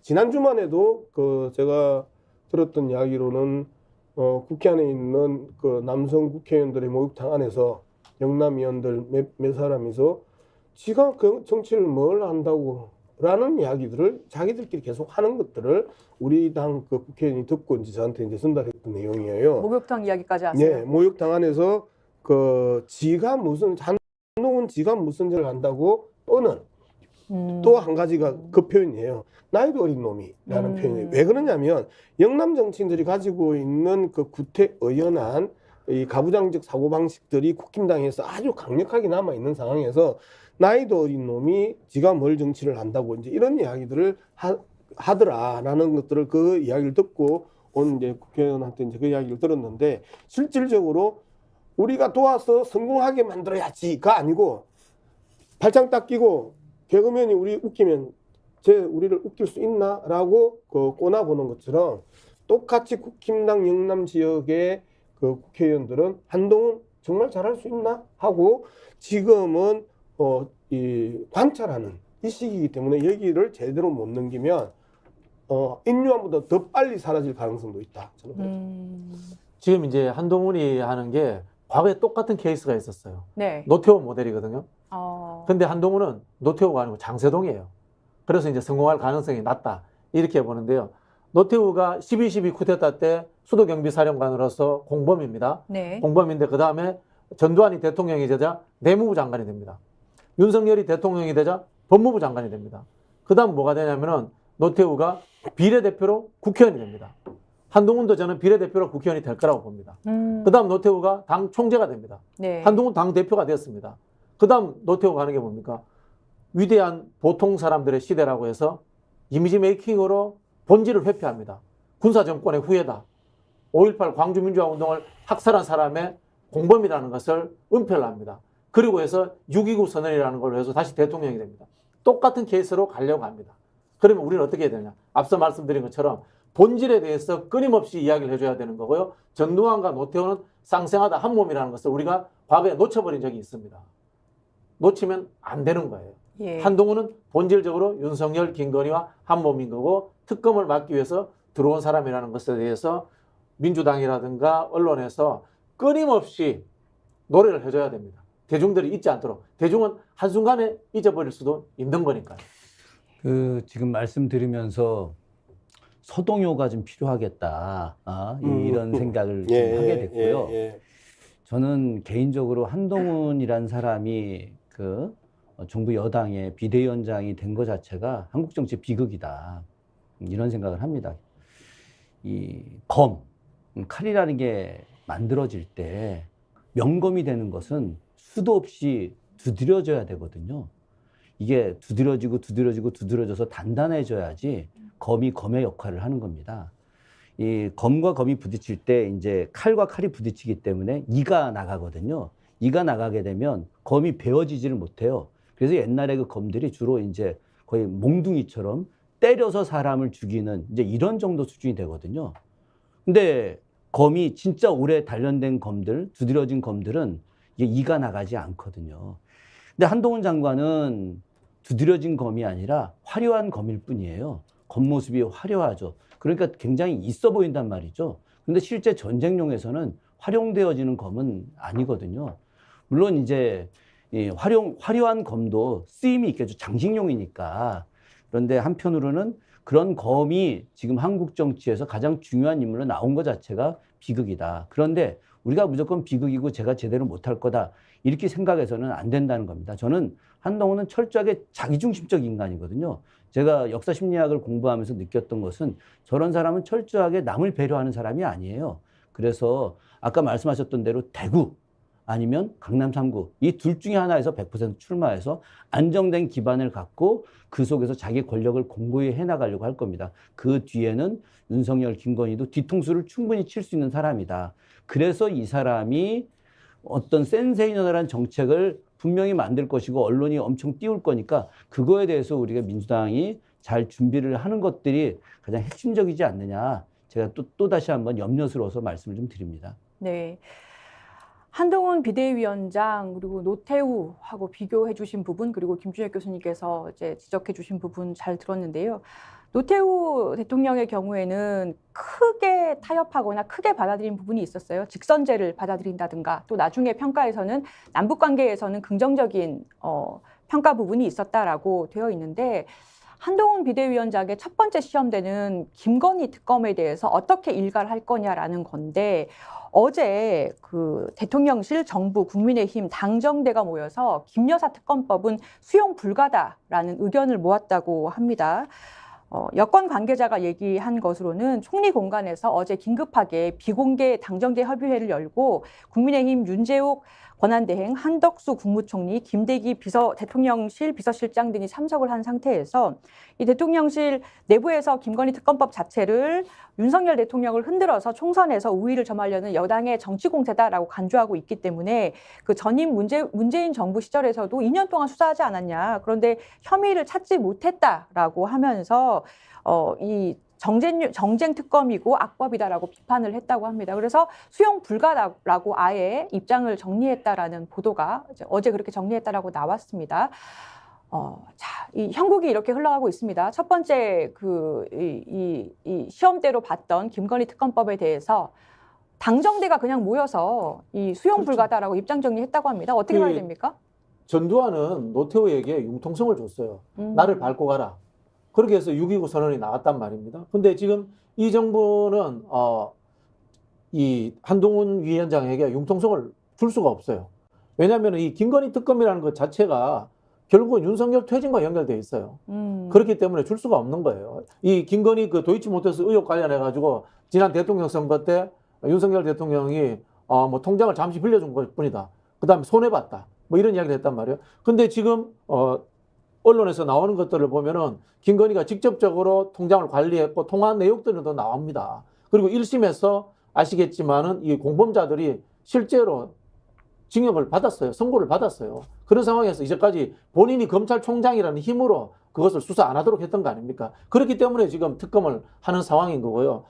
지난 주말에도 제가 들었던 이야기로는 국회 안에 있는 남성 국회의원들의 목욕탕 안에서 영남 의원들 몇 사람이서 지가 정치를 뭘 한다고 라는 이야기들을 자기들끼리 계속 하는 것들을 우리 당 국회의원이 듣고 이제 저한테 이제 전달했던 내용이에요. 목욕탕 이야기까지 하세요? 네, 목욕탕 안에서 지가 무슨 한동훈 지가 무슨 죄를 한다고 또는 또 한 가지가 그 표현이에요. 나이도 어린 놈이라는 표현이에요. 왜 그러냐면 영남 정치인들이 가지고 있는 구태의연한 이 가부장적 사고방식들이 국힘당에서 아주 강력하게 남아있는 상황에서 나이도 어린 놈이 지가 뭘 정치를 한다고 이제 이런 이야기들을 하더라라는 것들을 그 이야기를 듣고 온 이제 국회의원한테 이제 그 이야기를 들었는데 실질적으로 우리가 도와서 성공하게 만들어야지가 아니고 발장 딱 끼고 개그맨이 우리 웃기면 우리를 웃길 수 있나라고 꼬나보는 것처럼 똑같이 국힘당 영남 지역의 국회의원들은 한동훈 정말 잘할 수 있나 하고 지금은 관찰하는 이 시기이기 때문에 여기를 제대로 못 넘기면 인류화보다 더 빨리 사라질 가능성도 있다. 저는 지금 이제 한동훈이 하는 게 과거에 똑같은 케이스가 있었어요. 네. 노태우 모델이거든요. 근데 한동훈은 노태우가 아니고 장세동이에요. 그래서 이제 성공할 가능성이 낮다. 이렇게 보는데요. 노태우가 12.12 쿠데타 때 수도경비사령관으로서 공범입니다. 네. 공범인데 그 다음에 전두환이 대통령이 되자 내무부 장관이 됩니다. 윤석열이 대통령이 되자 법무부 장관이 됩니다. 그 다음 뭐가 되냐면은 노태우가 비례대표로 국회의원이 됩니다. 한동훈도 저는 비례대표로 국회의원이 될 거라고 봅니다. 그 다음 노태우가 당 총재가 됩니다. 네. 한동훈 당 대표가 되었습니다. 그 다음 노태우가 하는 게 뭡니까? 위대한 보통 사람들의 시대라고 해서 이미지 메이킹으로 본질을 회피합니다. 군사정권의 후예다. 5.18 광주민주화운동을 학살한 사람의 공범이라는 것을 은폐를 합니다. 그리고 해서 6.29 선언이라는 걸로 해서 다시 대통령이 됩니다. 똑같은 케이스로 가려고 합니다. 그러면 우리는 어떻게 해야 되냐? 앞서 말씀드린 것처럼 본질에 대해서 끊임없이 이야기를 해줘야 되는 거고요. 전두환과 노태우는 쌍생하다 한 몸이라는 것을 우리가 과거에 놓쳐버린 적이 있습니다. 놓치면 안 되는 거예요. 예. 한동훈은 본질적으로 윤석열, 김건희와 한 몸인 거고 특검을 막기 위해서 들어온 사람이라는 것에 대해서 민주당이라든가 언론에서 끊임없이 노래를 해줘야 됩니다. 대중들이 잊지 않도록. 대중은 한순간에 잊어버릴 수도 있는 거니까요. 지금 말씀 들으면서 서동요가 좀 필요하겠다. 이런 생각을 좀 하게 됐고요. 저는 개인적으로 한동훈이란 사람이 정부 여당의 비대위원장이 된 것 자체가 한국 정치 비극이다. 이런 생각을 합니다. 칼이라는 게 만들어질 때 명검이 되는 것은 수도 없이 두드려져야 되거든요. 이게 두드려져서 단단해져야지 검이 검의 역할을 하는 겁니다. 이 검과 검이 부딪힐 때 이제 칼과 칼이 부딪히기 때문에 이가 나가거든요. 이가 나가게 되면 검이 베어지지를 못해요. 그래서 옛날에 그 검들이 주로 이제 거의 몽둥이처럼 때려서 사람을 죽이는 이제 이런 정도 수준이 되거든요. 근데 검이 진짜 오래 단련된 검들, 두드려진 검들은 이게 이가 나가지 않거든요. 근데 한동훈 장관은 두드려진 검이 아니라 화려한 검일 뿐이에요. 겉모습이 화려하죠. 그러니까 굉장히 있어 보인단 말이죠. 근데 실제 전쟁용에서는 활용되어지는 검은 아니거든요. 물론 이제 이 화려한 검도 쓰임이 있겠죠. 장식용이니까. 그런데 한편으로는 그런 검이 지금 한국 정치에서 가장 중요한 인물로 나온 것 자체가 비극이다. 그런데 우리가 무조건 비극이고 제가 제대로 못할 거다. 이렇게 생각해서는 안 된다는 겁니다. 저는 한동훈은 철저하게 자기중심적 인간이거든요. 제가 역사 심리학을 공부하면서 느꼈던 것은 저런 사람은 철저하게 남을 배려하는 사람이 아니에요. 그래서 아까 말씀하셨던 대로 대구 아니면 강남 3구 이 둘 중에 하나에서 100% 출마해서 안정된 기반을 갖고 그 속에서 자기 권력을 공고히 해나가려고 할 겁니다. 그 뒤에는 윤석열, 김건희도 뒤통수를 충분히 칠 수 있는 사람이다. 그래서 이 사람이 어떤 센세이너널한 정책을 분명히 만들 것이고 언론이 엄청 띄울 거니까 그거에 대해서 우리가 민주당이 잘 준비를 하는 것들이 가장 핵심적이지 않느냐. 제가 또 다시 한번 염려스러워서 말씀을 좀 드립니다. 네. 한동훈 비대위원장 그리고 노태우하고 비교해 주신 부분 그리고 김준혁 교수님께서 이제 지적해 주신 부분 잘 들었는데요. 노태우 대통령의 경우에는 크게 타협하거나 크게 받아들인 부분이 있었어요. 직선제를 받아들인다든가 또 나중에 평가에서는 남북 관계에서는 긍정적인 평가 부분이 있었다라고 되어 있는데 한동훈 비대위원장의 첫 번째 시험대는 김건희 특검에 대해서 어떻게 일갈할 거냐라는 건데 어제 그 대통령실, 정부, 국민의힘, 당정대가 모여서 김여사 특검법은 수용 불가다라는 의견을 모았다고 합니다. 여권 관계자가 얘기한 것으로는 총리 공간에서 어제 긴급하게 비공개 당정대 협의회를 열고 국민의힘 윤재욱 권한대행, 한덕수 국무총리, 김대기 대통령실 비서실장 등이 참석을 한 상태에서 이 대통령실 내부에서 김건희 특검법 자체를 윤석열 대통령을 흔들어서 총선에서 우위를 점하려는 여당의 정치 공세다라고 간주하고 있기 때문에 그 전임 문재인 정부 시절에서도 2년 동안 수사하지 않았냐. 그런데 혐의를 찾지 못했다라고 하면서 이 정쟁 특검이고 악법이다라고 비판을 했다고 합니다. 그래서 수용 불가라고 아예 입장을 정리했다라는 보도가 어제 그렇게 정리했다라고 나왔습니다. 자, 이 형국이 이렇게 흘러가고 있습니다. 첫 번째 이 시험대로 봤던 김건희 특검법에 대해서 당정대가 그냥 모여서 이 수용 불가다라고 입장 정리했다고 합니다. 어떻게 봐야 됩니까? 전두환은 노태우에게 융통성을 줬어요. 나를 밟고 가라. 그렇게 해서 6.29 선언이 나왔단 말입니다. 근데 지금 이 정부는 이 한동훈 위원장에게 융통성을 줄 수가 없어요. 왜냐하면 이 김건희 특검이라는 것 자체가 결국은 윤석열 퇴진과 연결되어 있어요. 그렇기 때문에 줄 수가 없는 거예요. 이 김건희 그 도이치모터스 의혹 관련해 가지고 지난 대통령 선거 때 윤석열 대통령이 뭐 통장을 잠시 빌려준 것 뿐이다. 그다음에 손해봤다. 뭐 이런 이야기를 했단 말이에요. 근데 지금 언론에서 나오는 것들을 보면은 김건희가 직접적으로 통장을 관리했고 통화한 내역들은 더 나옵니다. 그리고 1심에서 아시겠지만은 이 공범자들이 실제로 징역을 받았어요. 선고를 받았어요. 그런 상황에서 이제까지 본인이 검찰총장이라는 힘으로 그것을 수사 안 하도록 했던 거 아닙니까? 그렇기 때문에 지금 특검을 하는 상황인 거고요.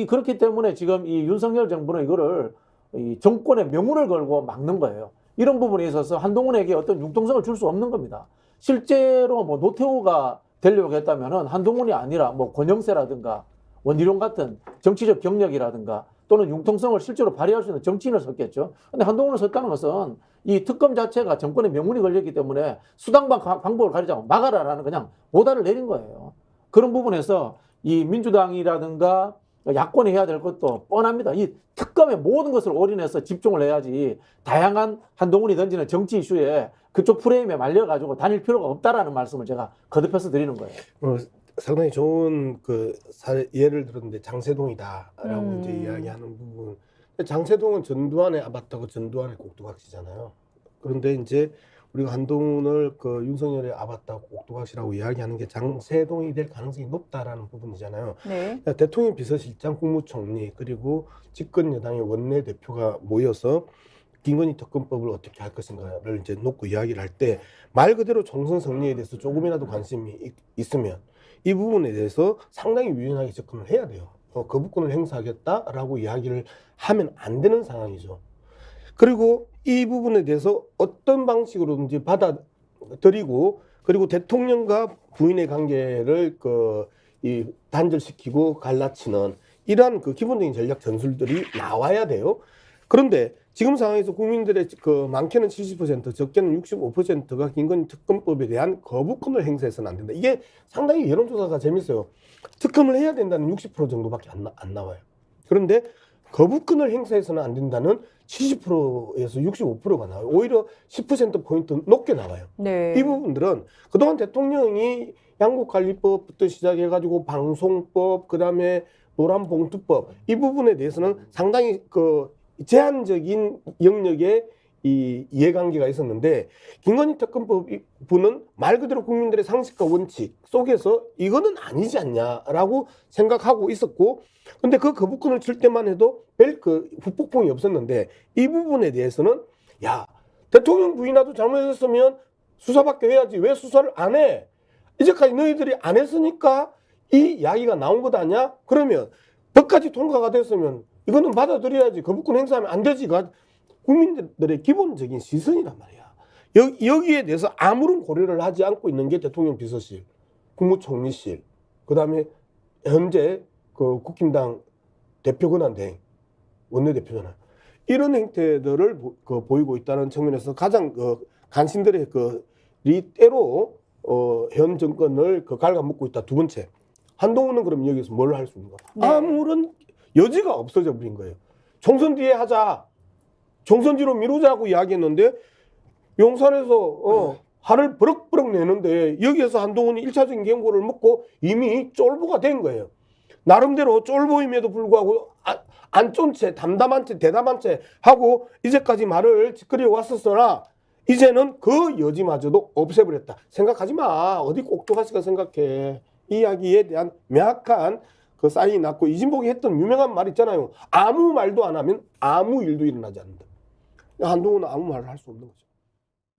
그렇기 때문에 지금 이 윤석열 정부는 이거를 이 정권의 명운을 걸고 막는 거예요. 이런 부분에 있어서 한동훈에게 어떤 융통성을 줄 수 없는 겁니다. 실제로 뭐 노태우가 되려고 했다면은 한동훈이 아니라 뭐 권영세라든가 원희룡 같은 정치적 경력이라든가 또는 융통성을 실제로 발휘할 수 있는 정치인을 섰겠죠. 근데 한동훈을 섰다는 것은 이 특검 자체가 정권의 명운이 걸렸기 때문에 수당방 방법을 가리자고 막아라라는 그냥 오다를 내린 거예요. 그런 부분에서 이 민주당이라든가 야권이 해야 될 것도 뻔합니다. 이 특검의 모든 것을 올인해서 집중을 해야지 다양한 한동훈이 던지는 정치 이슈에 그쪽 프레임에 말려가지고 다닐 필요가 없다라는 말씀을 제가 거듭해서 드리는 거예요. 상당히 좋은 예를 들었는데 장세동이다라고 이제 이야기하는 부분. 장세동은 전두환의 아바타고 전두환의 꼭두각시잖아요. 그런데 이제 우리가 한동훈을 윤석열의 아바타 꼭두각시라고 이야기하는 게 장세동이 될 가능성이 높다라는 부분이잖아요. 네. 대통령 비서실장, 국무총리 그리고 집권 여당의 원내대표가 모여서 김건희 특검법을 어떻게 할 것인가를 이제 놓고 이야기를 할 때 말 그대로 총선 승리에 대해서 조금이라도 관심이 있으면 이 부분에 대해서 상당히 유연하게 접근을 해야 돼요. 거부권을 행사하겠다라고 이야기를 하면 안 되는 상황이죠. 그리고 이 부분에 대해서 어떤 방식으로든지 받아들이고 그리고 대통령과 부인의 관계를 단절시키고 갈라치는 이러한 기본적인 전략 전술들이 나와야 돼요. 그런데 지금 상황에서 국민들의 많게는 70%, 적게는 65%가 김건희 특검법에 대한 거부권을 행사해서는 안 된다. 이게 상당히 여론조사가 재밌어요. 특검을 해야 된다는 60% 정도밖에 안 나와요. 그런데 거부권을 행사해서는 안 된다는 70%에서 65%가 나와요. 오히려 10%포인트 높게 나와요. 네. 이 부분들은 그동안 대통령이 양국관리법부터 시작해가지고 방송법, 그 다음에 노란봉투법 이 부분에 대해서는 상당히 제한적인 영역의 이 이해관계가 있었는데 김건희 특검법은 말 그대로 국민들의 상식과 원칙 속에서 이거는 아니지 않냐라고 생각하고 있었고 근데 그 거부권을 줄 때만 해도 별 후폭풍이 없었는데 이 부분에 대해서는 야 대통령 부인하도 잘못했으면 수사받게 해야지 왜 수사를 안 해? 이제까지 너희들이 안 했으니까 이 이야기가 나온 것 아니야? 그러면 법까지 통과가 됐으면 이거는 받아들여야지 거부권 행사하면 안 되지가 국민들의 기본적인 시선이란 말이야. 여기에 대해서 아무런 고려를 하지 않고 있는 게 대통령 비서실, 국무총리실, 그다음에 현재 그 국힘당 대표 권한대행 원내대표잖아요. 이런 행태들을 보이고 있다는 측면에서 가장 간신들의 때로 현 정권을 갉아먹고 있다. 두 번째, 한동훈은 그럼 여기서 뭘 할 수 있는가? 네. 아무런 여지가 없어져 버린 거예요. 총선 뒤에 하자. 총선 뒤로 미루자고 이야기했는데 용산에서 화를 버럭버럭 내는데 여기에서 한동훈이 1차적인 경고를 먹고 이미 쫄보가 된 거예요. 나름대로 쫄보임에도 불구하고 안 쫀 채 담담한 채 대담한 채 하고 이제까지 말을 찌끄려 왔었으나 이제는 그 여지마저도 없애버렸다. 생각하지 마. 어디 꼭두가시가 생각해. 이 이야기에 대한 명확한 그 사인이 났고 이진복이 했던 유명한 말 있잖아요. 아무 말도 안 하면 아무 일도 일어나지 않는다. 한동훈은 아무 말을 할 수 없는 거죠.